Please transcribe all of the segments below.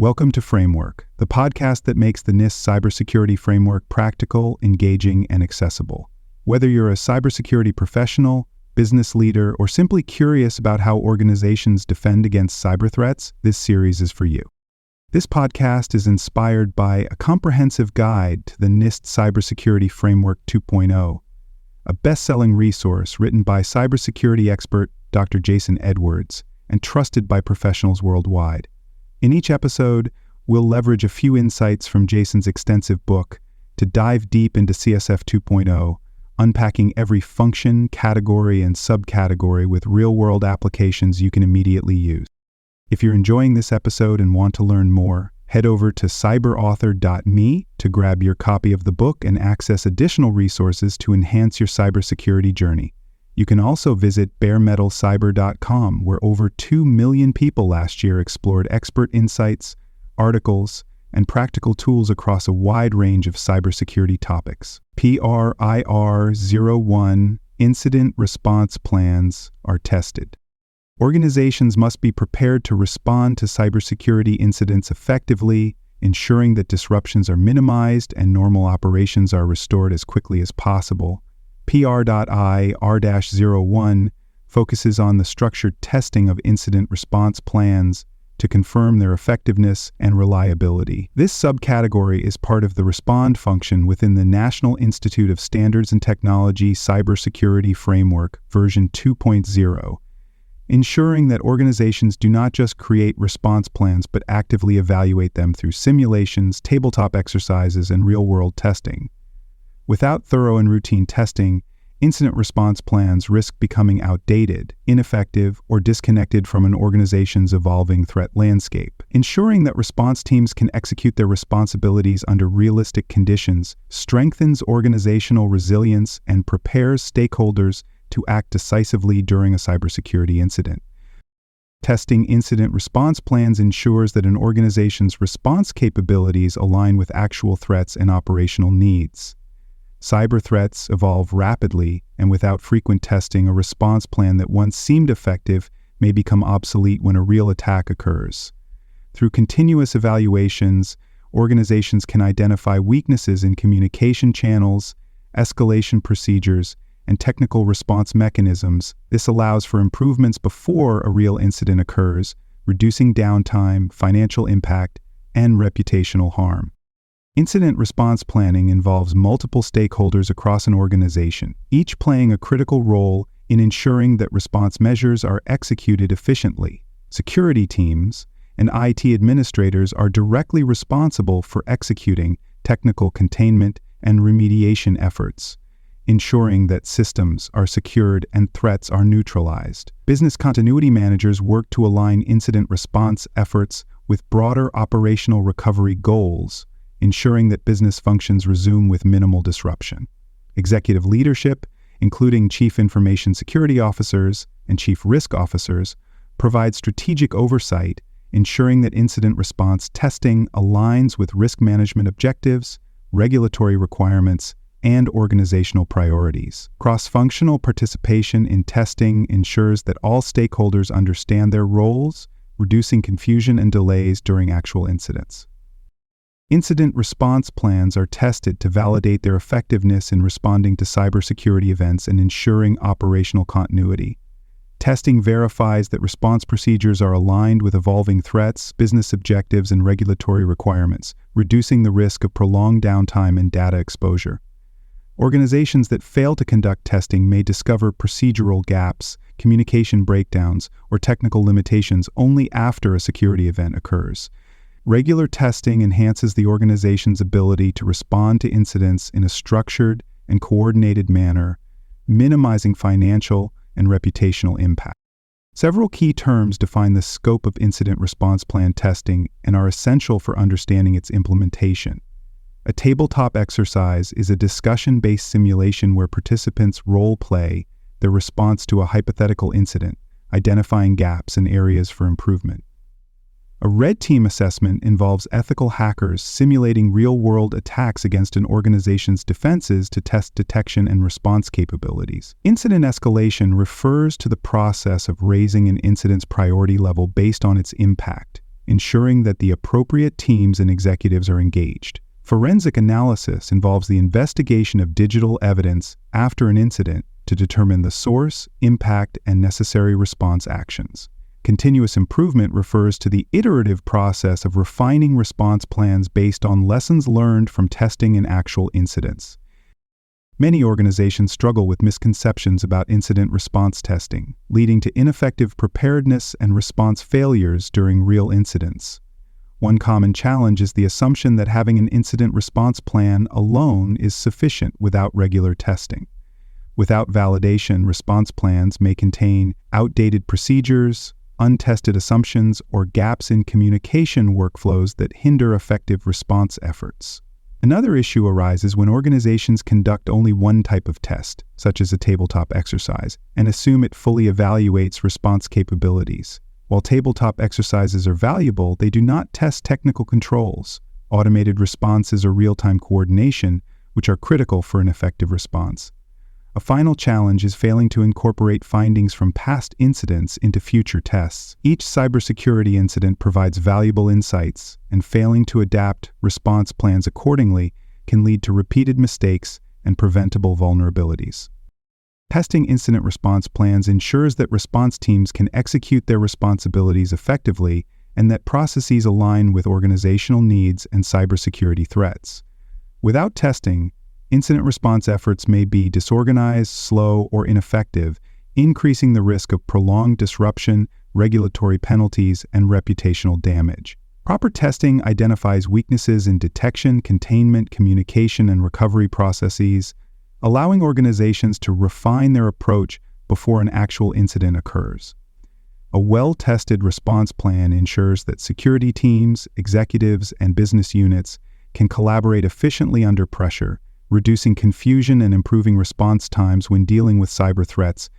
Welcome to Framework, the podcast that makes the NIST cybersecurity framework practical, engaging, and accessible. Whether you're a cybersecurity professional, business leader, or simply curious about how organizations defend against cyber threats, this series is for you. This podcast is inspired by a comprehensive guide to the NIST Cybersecurity Framework 2.0, a best-selling resource written by cybersecurity expert Dr. Jason Edwards and trusted by professionals worldwide. In each episode, we'll leverage a few insights from Jason's extensive book to dive deep into CSF 2.0, unpacking every function, category, and subcategory with real-world applications you can immediately use. If you're enjoying this episode and want to learn more, head over to cyberauthor.me to grab your copy of the book and access additional resources to enhance your cybersecurity journey. You can also visit baremetalcyber.com, where over 2 million people last year explored expert insights, articles, and practical tools across a wide range of cybersecurity topics. PR.IR-01 incident response plans are tested. Organizations must be prepared to respond to cybersecurity incidents effectively, ensuring that disruptions are minimized and normal operations are restored as quickly as possible. PR.IR-01 focuses on the structured testing of incident response plans to confirm their effectiveness and reliability. This subcategory is part of the Respond function within the National Institute of Standards and Technology Cybersecurity Framework version 2.0, ensuring that organizations do not just create response plans but actively evaluate them through simulations, tabletop exercises, and real-world testing. Without thorough and routine testing, incident response plans risk becoming outdated, ineffective, or disconnected from an organization's evolving threat landscape. Ensuring that response teams can execute their responsibilities under realistic conditions strengthens organizational resilience and prepares stakeholders to act decisively during a cybersecurity incident. Testing incident response plans ensures that an organization's response capabilities align with actual threats and operational needs. Cyber threats evolve rapidly, and without frequent testing, a response plan that once seemed effective may become obsolete when a real attack occurs. Through continuous evaluations, organizations can identify weaknesses in communication channels, escalation procedures, and technical response mechanisms. This allows for improvements before a real incident occurs, reducing downtime, financial impact, and reputational harm. Incident response planning involves multiple stakeholders across an organization, each playing a critical role in ensuring that response measures are executed efficiently. Security teams and IT administrators are directly responsible for executing technical containment and remediation efforts, ensuring that systems are secured and threats are neutralized. Business continuity managers work to align incident response efforts with broader operational recovery goals, ensuring that business functions resume with minimal disruption. Executive leadership, including chief information security officers and chief risk officers, provide strategic oversight, ensuring that incident response testing aligns with risk management objectives, regulatory requirements, and organizational priorities. Cross-functional participation in testing ensures that all stakeholders understand their roles, reducing confusion and delays during actual incidents. Incident response plans are tested to validate their effectiveness in responding to cybersecurity events and ensuring operational continuity. Testing verifies that response procedures are aligned with evolving threats, business objectives, and regulatory requirements, reducing the risk of prolonged downtime and data exposure. Organizations that fail to conduct testing may discover procedural gaps, communication breakdowns, or technical limitations only after a security event occurs. Regular testing enhances the organization's ability to respond to incidents in a structured and coordinated manner, minimizing financial and reputational impact. Several key terms define the scope of incident response plan testing and are essential for understanding its implementation. A tabletop exercise is a discussion-based simulation where participants role-play their response to a hypothetical incident, identifying gaps and areas for improvement. A red team assessment involves ethical hackers simulating real-world attacks against an organization's defenses to test detection and response capabilities. Incident escalation refers to the process of raising an incident's priority level based on its impact, ensuring that the appropriate teams and executives are engaged. Forensic analysis involves the investigation of digital evidence after an incident to determine the source, impact, and necessary response actions. Continuous improvement refers to the iterative process of refining response plans based on lessons learned from testing and actual incidents. Many organizations struggle with misconceptions about incident response testing, leading to ineffective preparedness and response failures during real incidents. One common challenge is the assumption that having an incident response plan alone is sufficient without regular testing. Without validation, response plans may contain outdated procedures, untested assumptions, or gaps in communication workflows that hinder effective response efforts. Another issue arises when organizations conduct only one type of test, such as a tabletop exercise, and assume it fully evaluates response capabilities. While tabletop exercises are valuable, they do not test technical controls, automated responses, or real-time coordination, which are critical for an effective response. A final challenge is failing to incorporate findings from past incidents into future tests. Each cybersecurity incident provides valuable insights, and failing to adapt response plans accordingly can lead to repeated mistakes and preventable vulnerabilities. Testing incident response plans ensures that response teams can execute their responsibilities effectively and that processes align with organizational needs and cybersecurity threats. Without testing, incident response efforts may be disorganized, slow, or ineffective, increasing the risk of prolonged disruption, regulatory penalties, and reputational damage. Proper testing identifies weaknesses in detection, containment, communication, and recovery processes, allowing organizations to refine their approach before an actual incident occurs. A well-tested response plan ensures that security teams, executives, and business units can collaborate efficiently under pressure, reducing confusion and improving response times when dealing with cyber threats.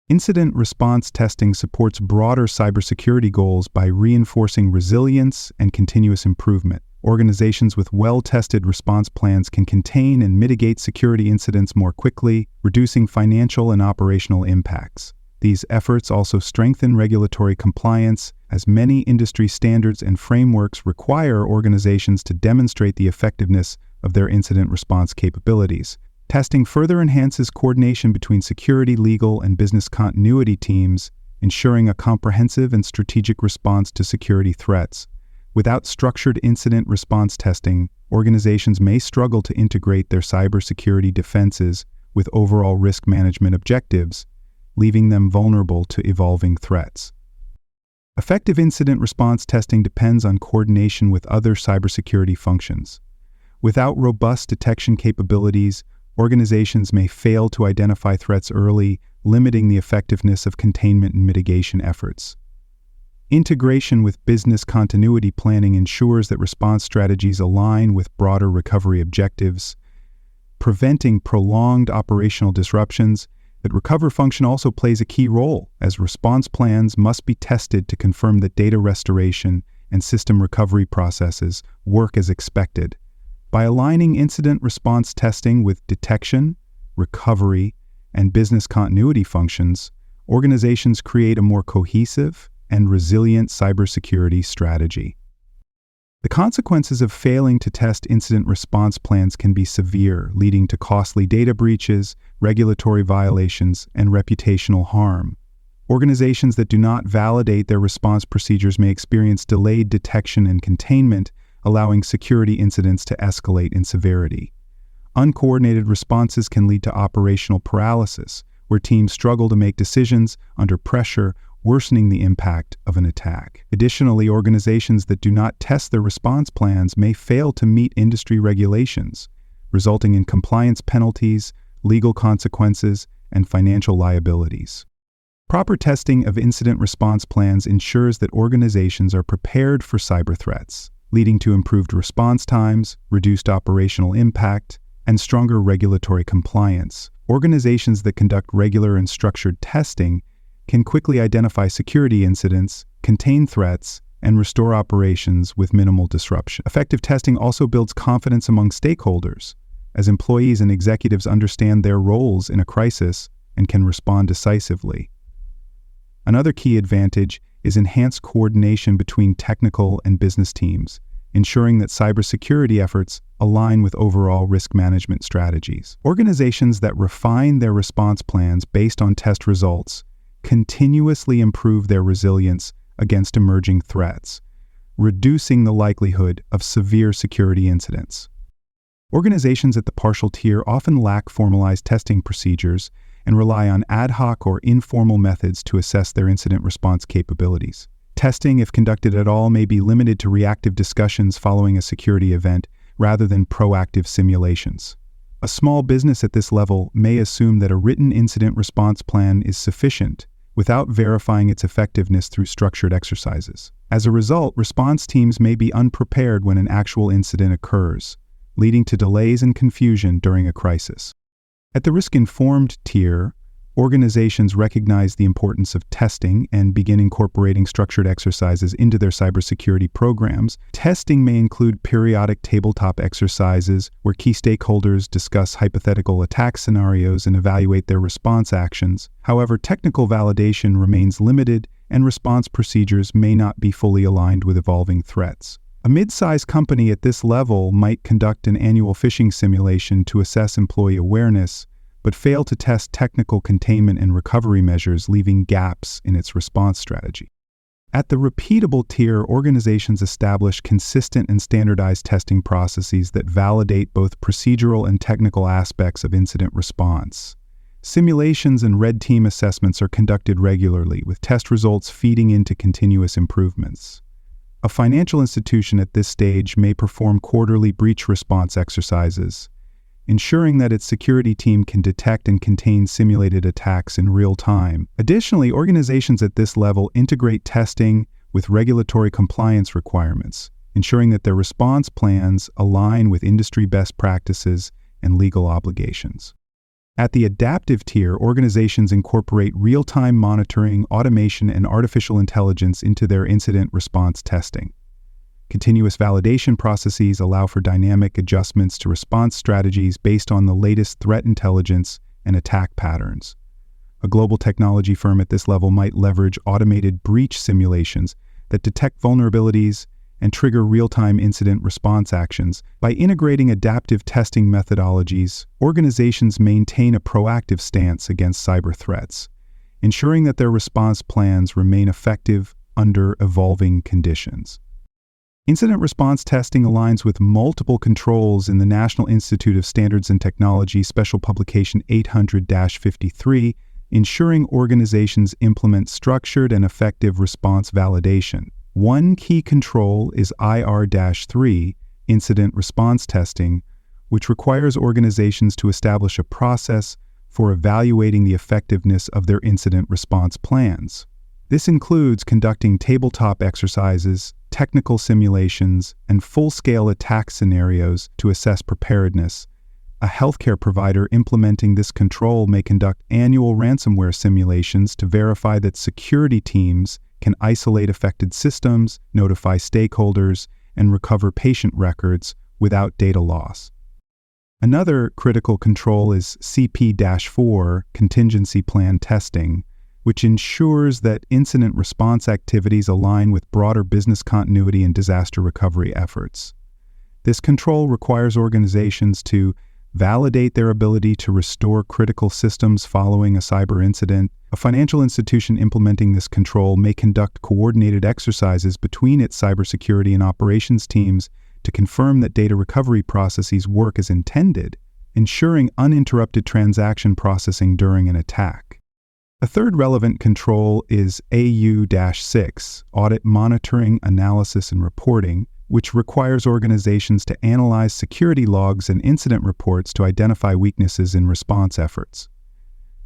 Incident response testing supports broader cybersecurity goals by reinforcing resilience and continuous improvement. Organizations with well-tested response plans can contain and mitigate security incidents more quickly, reducing financial and operational impacts. These efforts also strengthen regulatory compliance, as many industry standards and frameworks require organizations to demonstrate the effectiveness of their incident response capabilities. Testing further enhances coordination between security, legal, and business continuity teams, ensuring a comprehensive and strategic response to security threats. Without structured incident response testing, organizations may struggle to integrate their cybersecurity defenses with overall risk management objectives, leaving them vulnerable to evolving threats. Effective incident response testing depends on coordination with other cybersecurity functions. Without robust detection capabilities, organizations may fail to identify threats early, limiting the effectiveness of containment and mitigation efforts. Integration with business continuity planning ensures that response strategies align with broader recovery objectives, preventing prolonged operational disruptions. But recover function also plays a key role, as response plans must be tested to confirm that data restoration and system recovery processes work as expected. By aligning incident response testing with detection, recovery, and business continuity functions, organizations create a more cohesive and resilient cybersecurity strategy. The consequences of failing to test incident response plans can be severe, leading to costly data breaches, regulatory violations, and reputational harm. Organizations that do not validate their response procedures may experience delayed detection and containment, allowing security incidents to escalate in severity. Uncoordinated responses can lead to operational paralysis, where teams struggle to make decisions under pressure, worsening the impact of an attack. Additionally, organizations that do not test their response plans may fail to meet industry regulations, resulting in compliance penalties, legal consequences, and financial liabilities. Proper testing of incident response plans ensures that organizations are prepared for cyber threats, leading to improved response times, reduced operational impact, and stronger regulatory compliance. Organizations that conduct regular and structured testing can quickly identify security incidents, contain threats, and restore operations with minimal disruption. Effective testing also builds confidence among stakeholders, as employees and executives understand their roles in a crisis and can respond decisively. Another key advantage is enhanced coordination between technical and business teams, ensuring that cybersecurity efforts align with overall risk management strategies. Organizations that refine their response plans based on test results continuously improve their resilience against emerging threats, reducing the likelihood of severe security incidents. Organizations at the partial tier often lack formalized testing procedures and rely on ad hoc or informal methods to assess their incident response capabilities. Testing, if conducted at all, may be limited to reactive discussions following a security event rather than proactive simulations. A small business at this level may assume that a written incident response plan is sufficient without verifying its effectiveness through structured exercises. As a result, response teams may be unprepared when an actual incident occurs, leading to delays and confusion during a crisis. At the risk-informed tier, organizations recognize the importance of testing and begin incorporating structured exercises into their cybersecurity programs. Testing may include periodic tabletop exercises where key stakeholders discuss hypothetical attack scenarios and evaluate their response actions. However, technical validation remains limited, and response procedures may not be fully aligned with evolving threats. A mid-sized company at this level might conduct an annual phishing simulation to assess employee awareness, but fail to test technical containment and recovery measures, leaving gaps in its response strategy. At the repeatable tier, organizations establish consistent and standardized testing processes that validate both procedural and technical aspects of incident response. Simulations and red team assessments are conducted regularly, with test results feeding into continuous improvements. A financial institution at this stage may perform quarterly breach response exercises, ensuring that its security team can detect and contain simulated attacks in real time. Additionally, organizations at this level integrate testing with regulatory compliance requirements, ensuring that their response plans align with industry best practices and legal obligations. At the adaptive tier, organizations incorporate real-time monitoring, automation, and artificial intelligence into their incident response testing. Continuous validation processes allow for dynamic adjustments to response strategies based on the latest threat intelligence and attack patterns. A global technology firm at this level might leverage automated breach simulations that detect vulnerabilities and trigger real-time incident response actions. By integrating adaptive testing methodologies, organizations maintain a proactive stance against cyber threats, ensuring that their response plans remain effective under evolving conditions. Incident response testing aligns with multiple controls in the National Institute of Standards and Technology Special Publication 800-53, ensuring organizations implement structured and effective response validation. One key control is IR-3, incident response testing, which requires organizations to establish a process for evaluating the effectiveness of their incident response plans. This includes conducting tabletop exercises, technical simulations, and full-scale attack scenarios to assess preparedness. A healthcare provider implementing this control may conduct annual ransomware simulations to verify that security teams can isolate affected systems, notify stakeholders, and recover patient records without data loss. Another critical control is CP-4, contingency plan testing, which ensures that incident response activities align with broader business continuity and disaster recovery efforts. This control requires organizations to validate their ability to restore critical systems following a cyber incident. A financial institution implementing this control may conduct coordinated exercises between its cybersecurity and operations teams to confirm that data recovery processes work as intended, ensuring uninterrupted transaction processing during an attack. A third relevant control is AU-6, Audit Monitoring, Analysis, and Reporting, which requires organizations to analyze security logs and incident reports to identify weaknesses in response efforts.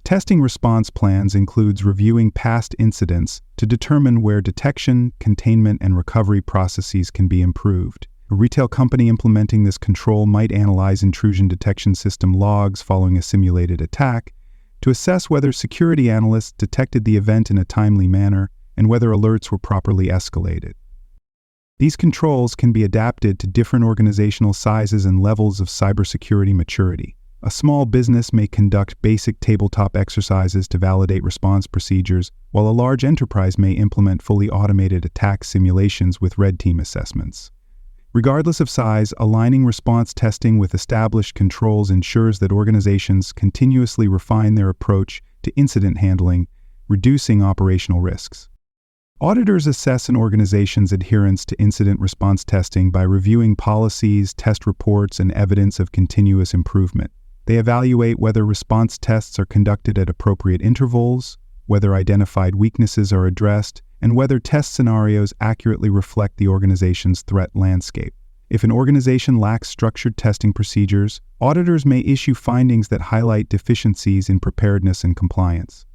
Testing response plans includes reviewing past incidents to determine where detection, containment, and recovery processes can be improved. A retail company implementing this control might analyze intrusion detection system logs following a simulated attack to assess whether security analysts detected the event in a timely manner and whether alerts were properly escalated. These controls can be adapted to different organizational sizes and levels of cybersecurity maturity. A small business may conduct basic tabletop exercises to validate response procedures, while a large enterprise may implement fully automated attack simulations with red team assessments. Regardless of size, aligning response testing with established controls ensures that organizations continuously refine their approach to incident handling, reducing operational risks. Auditors assess an organization's adherence to incident response testing by reviewing policies, test reports, and evidence of continuous improvement. They evaluate whether response tests are conducted at appropriate intervals, whether identified weaknesses are addressed, and whether test scenarios accurately reflect the organization's threat landscape. If an organization lacks structured testing procedures, auditors may issue findings that highlight deficiencies in preparedness and compliance.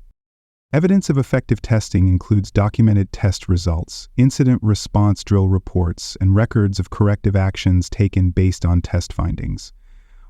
Evidence of effective testing includes documented test results, incident response drill reports, and records of corrective actions taken based on test findings.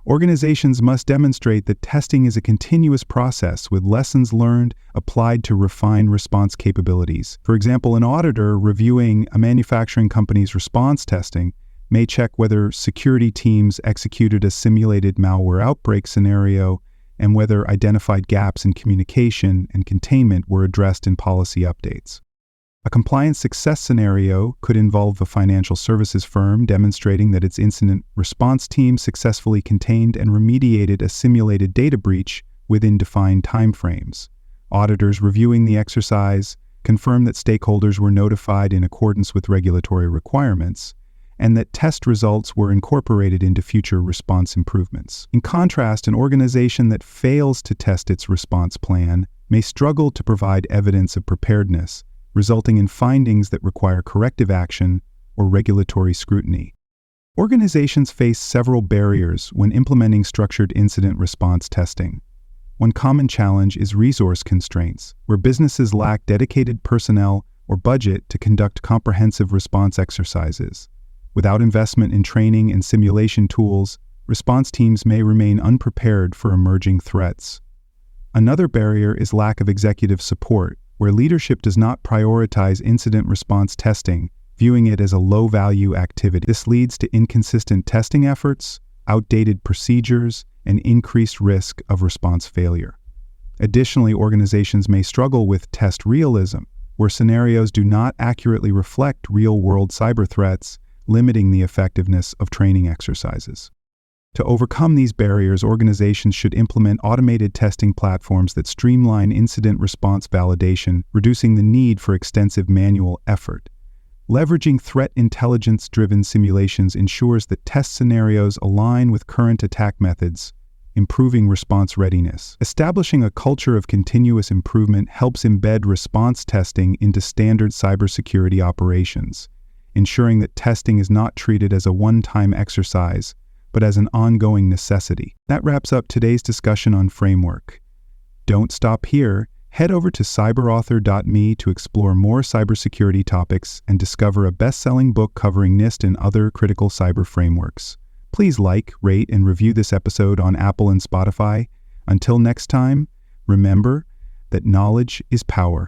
Organizations must demonstrate that testing is a continuous process with lessons learned applied to refine response capabilities. For example, an auditor reviewing a manufacturing company's response testing may check whether security teams executed a simulated malware outbreak scenario and whether identified gaps in communication and containment were addressed in policy updates. A compliance success scenario could involve a financial services firm demonstrating that its incident response team successfully contained and remediated a simulated data breach within defined timeframes. Auditors reviewing the exercise confirm that stakeholders were notified in accordance with regulatory requirements and that test results were incorporated into future response improvements. In contrast, an organization that fails to test its response plan may struggle to provide evidence of preparedness, resulting in findings that require corrective action or regulatory scrutiny. Organizations face several barriers when implementing structured incident response testing. One common challenge is resource constraints, where businesses lack dedicated personnel or budget to conduct comprehensive response exercises. Without investment in training and simulation tools, response teams may remain unprepared for emerging threats. Another barrier is lack of executive support, where leadership does not prioritize incident response testing, viewing it as a low-value activity. This leads to inconsistent testing efforts, outdated procedures, and increased risk of response failure. Additionally, organizations may struggle with test realism, where scenarios do not accurately reflect real-world cyber threats, limiting the effectiveness of training exercises. To overcome these barriers, organizations should implement automated testing platforms that streamline incident response validation, reducing the need for extensive manual effort. Leveraging threat intelligence-driven simulations ensures that test scenarios align with current attack methods, improving response readiness. Establishing a culture of continuous improvement helps embed response testing into standard cybersecurity operations, ensuring that testing is not treated as a one-time exercise, but as an ongoing necessity. That wraps up today's discussion on framework. Don't stop here. Head over to cyberauthor.me to explore more cybersecurity topics and discover a best-selling book covering NIST and other critical cyber frameworks. Please like, rate, and review this episode on Apple and Spotify. Until next time, remember that knowledge is power.